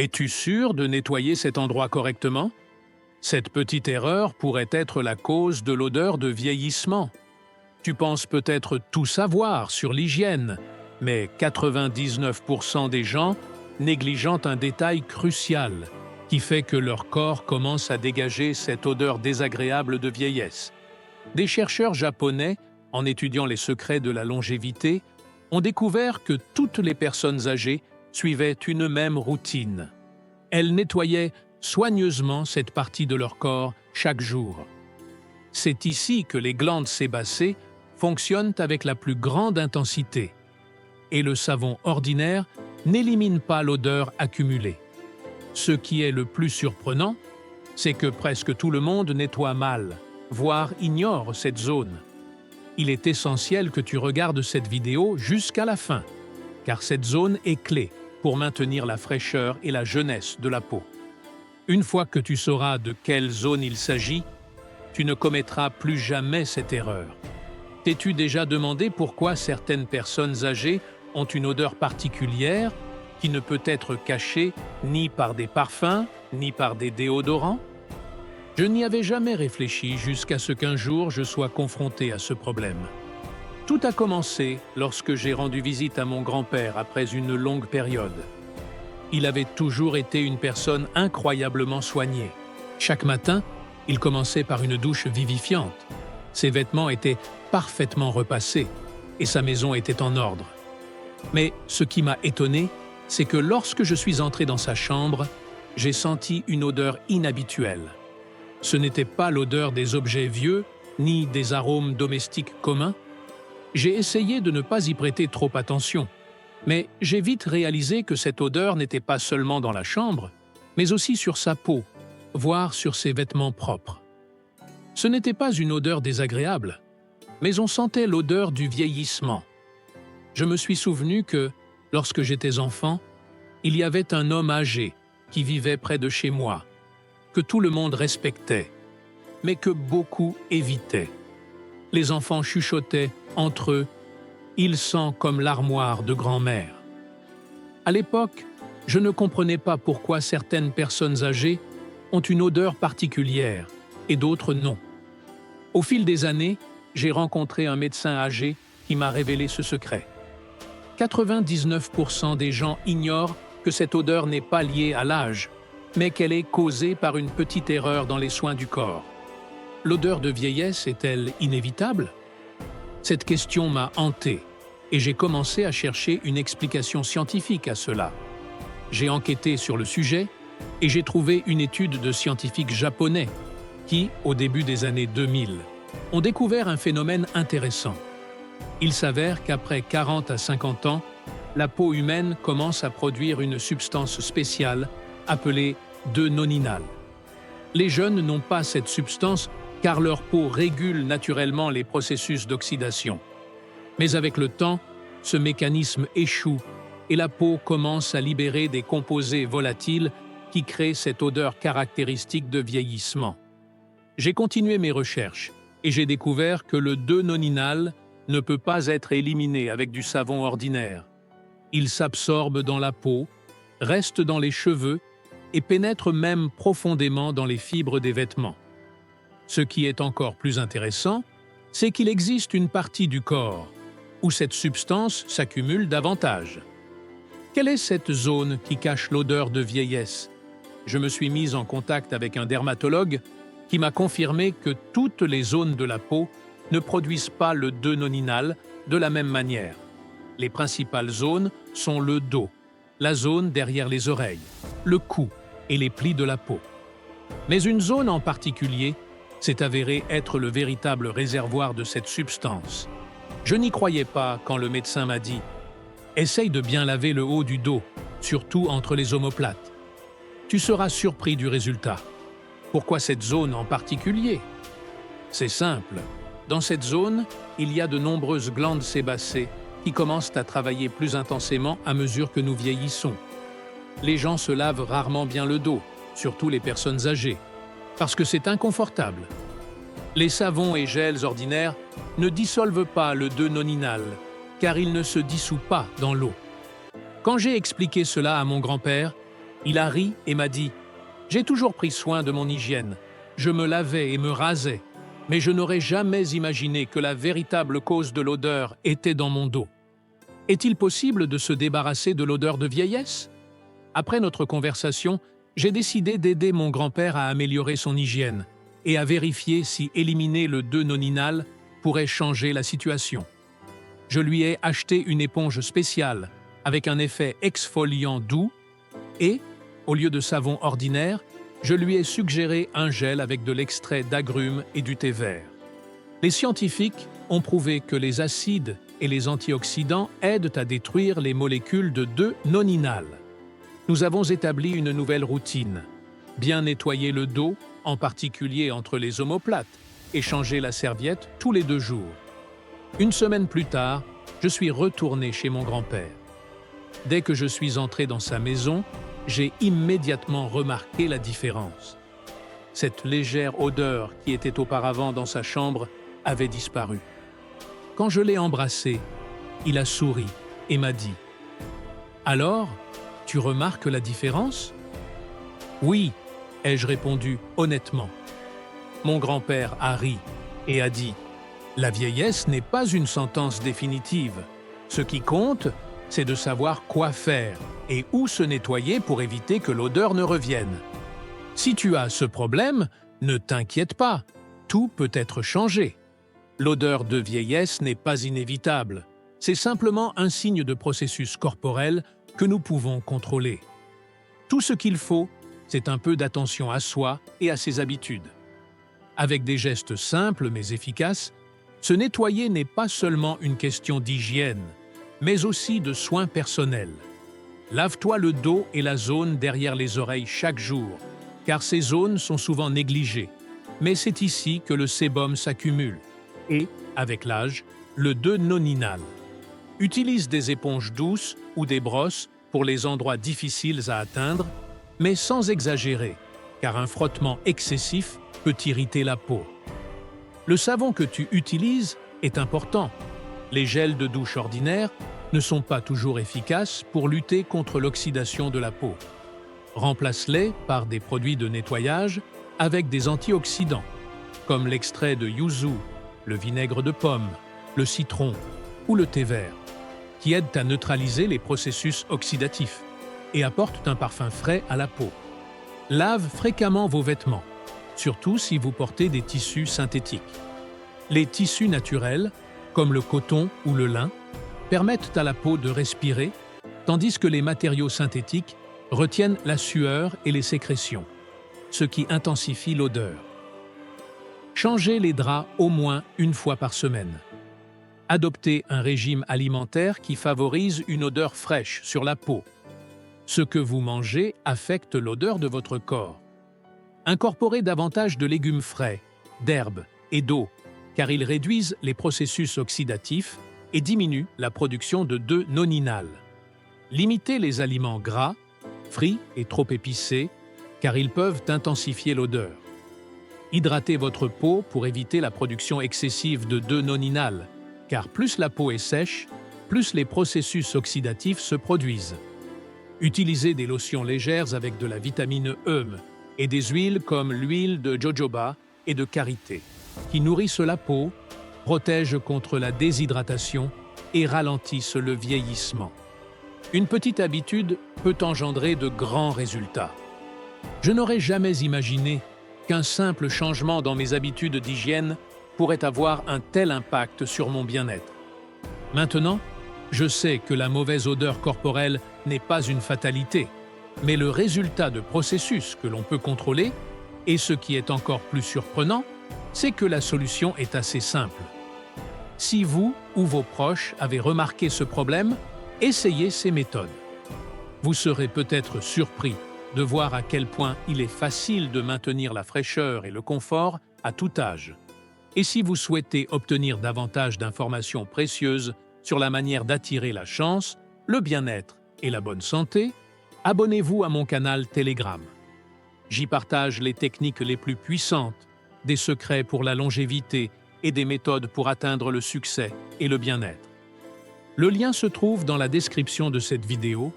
Es-tu sûr de nettoyer cet endroit correctement? Cette petite erreur pourrait être la cause de l'odeur de vieillissement. Tu penses peut-être tout savoir sur l'hygiène, mais 99% des gens négligeant un détail crucial qui fait que leur corps commence à dégager cette odeur désagréable de vieillesse. Des chercheurs japonais, en étudiant les secrets de la longévité, ont découvert que toutes les personnes âgées suivaient une même routine. Elles nettoyaient soigneusement cette partie de leur corps chaque jour. C'est ici que les glandes sébacées fonctionnent avec la plus grande intensité. Et le savon ordinaire n'élimine pas l'odeur accumulée. Ce qui est le plus surprenant, c'est que presque tout le monde nettoie mal, voire ignore cette zone. Il est essentiel que tu regardes cette vidéo jusqu'à la fin, car cette zone est clé pour maintenir la fraîcheur et la jeunesse de la peau. Une fois que tu sauras de quelle zone il s'agit, tu ne commettras plus jamais cette erreur. T'es-tu déjà demandé pourquoi certaines personnes âgées ont une odeur particulière qui ne peut être cachée ni par des parfums, ni par des déodorants? Je n'y avais jamais réfléchi jusqu'à ce qu'un jour je sois confronté à ce problème. Tout a commencé lorsque j'ai rendu visite à mon grand-père après une longue période. Il avait toujours été une personne incroyablement soignée. Chaque matin, il commençait par une douche vivifiante. Ses vêtements étaient parfaitement repassés et sa maison était en ordre. Mais ce qui m'a étonné, c'est que lorsque je suis entré dans sa chambre, j'ai senti une odeur inhabituelle. Ce n'était pas l'odeur des objets vieux, ni des arômes domestiques communs. J'ai essayé de ne pas y prêter trop attention, mais j'ai vite réalisé que cette odeur n'était pas seulement dans la chambre, mais aussi sur sa peau, voire sur ses vêtements propres. Ce n'était pas une odeur désagréable, mais on sentait l'odeur du vieillissement. Je me suis souvenu que, lorsque j'étais enfant, il y avait un homme âgé qui vivait près de chez moi, que tout le monde respectait, mais que beaucoup évitaient. Les enfants chuchotaient entre eux « Il sent comme l'armoire de grand-mère ». À l'époque, je ne comprenais pas pourquoi certaines personnes âgées ont une odeur particulière et d'autres non. Au fil des années, j'ai rencontré un médecin âgé qui m'a révélé ce secret. 99% des gens ignorent que cette odeur n'est pas liée à l'âge, mais qu'elle est causée par une petite erreur dans les soins du corps. L'odeur de vieillesse est-elle inévitable? Cette question m'a hanté et j'ai commencé à chercher une explication scientifique à cela. J'ai enquêté sur le sujet et j'ai trouvé une étude de scientifiques japonais qui, au début des années 2000, ont découvert un phénomène intéressant. Il s'avère qu'après 40 à 50 ans, la peau humaine commence à produire une substance spéciale appelée 2-noninal. Les jeunes n'ont pas cette substance car leur peau régule naturellement les processus d'oxydation. Mais avec le temps, ce mécanisme échoue et la peau commence à libérer des composés volatiles qui créent cette odeur caractéristique de vieillissement. J'ai continué mes recherches et j'ai découvert que le 2-noninal ne peut pas être éliminé avec du savon ordinaire. Il s'absorbe dans la peau, reste dans les cheveux et pénètre même profondément dans les fibres des vêtements. Ce qui est encore plus intéressant, c'est qu'il existe une partie du corps où cette substance s'accumule davantage. Quelle est cette zone qui cache l'odeur de vieillesse? Je me suis mis en contact avec un dermatologue qui m'a confirmé que toutes les zones de la peau ne produisent pas le 2-noninal de la même manière. Les principales zones sont le dos, la zone derrière les oreilles, le cou et les plis de la peau. Mais une zone en particulier s'est avérée être le véritable réservoir de cette substance. Je n'y croyais pas quand le médecin m'a dit « Essaye de bien laver le haut du dos, surtout entre les omoplates. Tu seras surpris du résultat. » Pourquoi cette zone en particulier? C'est simple. Dans cette zone, il y a de nombreuses glandes sébacées qui commencent à travailler plus intensément à mesure que nous vieillissons. Les gens se lavent rarement bien le dos, surtout les personnes âgées, parce que c'est inconfortable. Les savons et gels ordinaires ne dissolvent pas le 2-noninal, car il ne se dissout pas dans l'eau. Quand j'ai expliqué cela à mon grand-père, Il a ri et m'a dit « J'ai toujours pris soin de mon hygiène. Je me lavais et me rasais. Mais je n'aurais jamais imaginé que la véritable cause de l'odeur était dans mon dos. Est-il possible de se débarrasser de l'odeur de vieillesse ?» Après notre conversation, j'ai décidé d'aider mon grand-père à améliorer son hygiène et à vérifier si éliminer le 2-noninal pourrait changer la situation. Je lui ai acheté une éponge spéciale avec un effet exfoliant doux et, au lieu de savon ordinaire, je lui ai suggéré un gel avec de l'extrait d'agrumes et du thé vert. Les scientifiques ont prouvé que les acides et les antioxydants aident à détruire les molécules de 2-noninal. Nous avons établi une nouvelle routine. Bien nettoyer le dos, en particulier entre les omoplates, et changer la serviette tous les 2 jours. Une semaine plus tard, je suis retourné chez mon grand-père. Dès que je suis entré dans sa maison, j'ai immédiatement remarqué la différence. Cette légère odeur qui était auparavant dans sa chambre avait disparu. Quand je l'ai embrassé, il a souri et m'a dit « Alors, tu remarques la différence ?» « Oui », ai-je répondu honnêtement. Mon grand-père a ri et a dit « La vieillesse n'est pas une sentence définitive. Ce qui compte, c'est de savoir quoi faire et où se nettoyer pour éviter que l'odeur ne revienne. Si tu as ce problème, ne t'inquiète pas, tout peut être changé. L'odeur de vieillesse n'est pas inévitable. C'est simplement un signe de processus corporel que nous pouvons contrôler. Tout ce qu'il faut, c'est un peu d'attention à soi et à ses habitudes. Avec des gestes simples mais efficaces, se nettoyer n'est pas seulement une question d'hygiène, mais aussi de soins personnels. Lave-toi le dos et la zone derrière les oreilles chaque jour, car ces zones sont souvent négligées. Mais c'est ici que le sébum s'accumule et, avec l'âge, le 2-noninal. Utilise des éponges douces ou des brosses pour les endroits difficiles à atteindre, mais sans exagérer, car un frottement excessif peut irriter la peau. Le savon que tu utilises est important. Les gels de douche ordinaires ne sont pas toujours efficaces pour lutter contre l'oxydation de la peau. Remplace-les par des produits de nettoyage avec des antioxydants, comme l'extrait de yuzu, le vinaigre de pomme, le citron ou le thé vert, qui aident à neutraliser les processus oxydatifs et apportent un parfum frais à la peau. Lave fréquemment vos vêtements, surtout si vous portez des tissus synthétiques. Les tissus naturels, comme le coton ou le lin, permettent à la peau de respirer, tandis que les matériaux synthétiques retiennent la sueur et les sécrétions, ce qui intensifie l'odeur. Changez les draps au moins une fois par semaine. Adoptez un régime alimentaire qui favorise une odeur fraîche sur la peau. Ce que vous mangez affecte l'odeur de votre corps. Incorporez davantage de légumes frais, d'herbes et d'eau, car ils réduisent les processus oxydatifs et diminuent la production de 2-noninal. Limitez les aliments gras, frits et trop épicés, car ils peuvent intensifier l'odeur. Hydratez votre peau pour éviter la production excessive de 2-noninal, car plus la peau est sèche, plus les processus oxydatifs se produisent. Utilisez des lotions légères avec de la vitamine E et des huiles comme l'huile de jojoba et de karité, qui nourrissent la peau, protègent contre la déshydratation et ralentissent le vieillissement. Une petite habitude peut engendrer de grands résultats. Je n'aurais jamais imaginé qu'un simple changement dans mes habitudes d'hygiène pourrait avoir un tel impact sur mon bien-être. Maintenant, je sais que la mauvaise odeur corporelle n'est pas une fatalité, mais le résultat de processus que l'on peut contrôler, et ce qui est encore plus surprenant, c'est que la solution est assez simple. Si vous ou vos proches avez remarqué ce problème, essayez ces méthodes. Vous serez peut-être surpris de voir à quel point il est facile de maintenir la fraîcheur et le confort à tout âge. Et si vous souhaitez obtenir davantage d'informations précieuses sur la manière d'attirer la chance, le bien-être et la bonne santé, abonnez-vous à mon canal Telegram. J'y partage les techniques les plus puissantes, des secrets pour la longévité et des méthodes pour atteindre le succès et le bien-être. Le lien se trouve dans la description de cette vidéo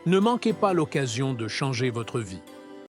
Ne manquez pas l'occasion de changer votre vie.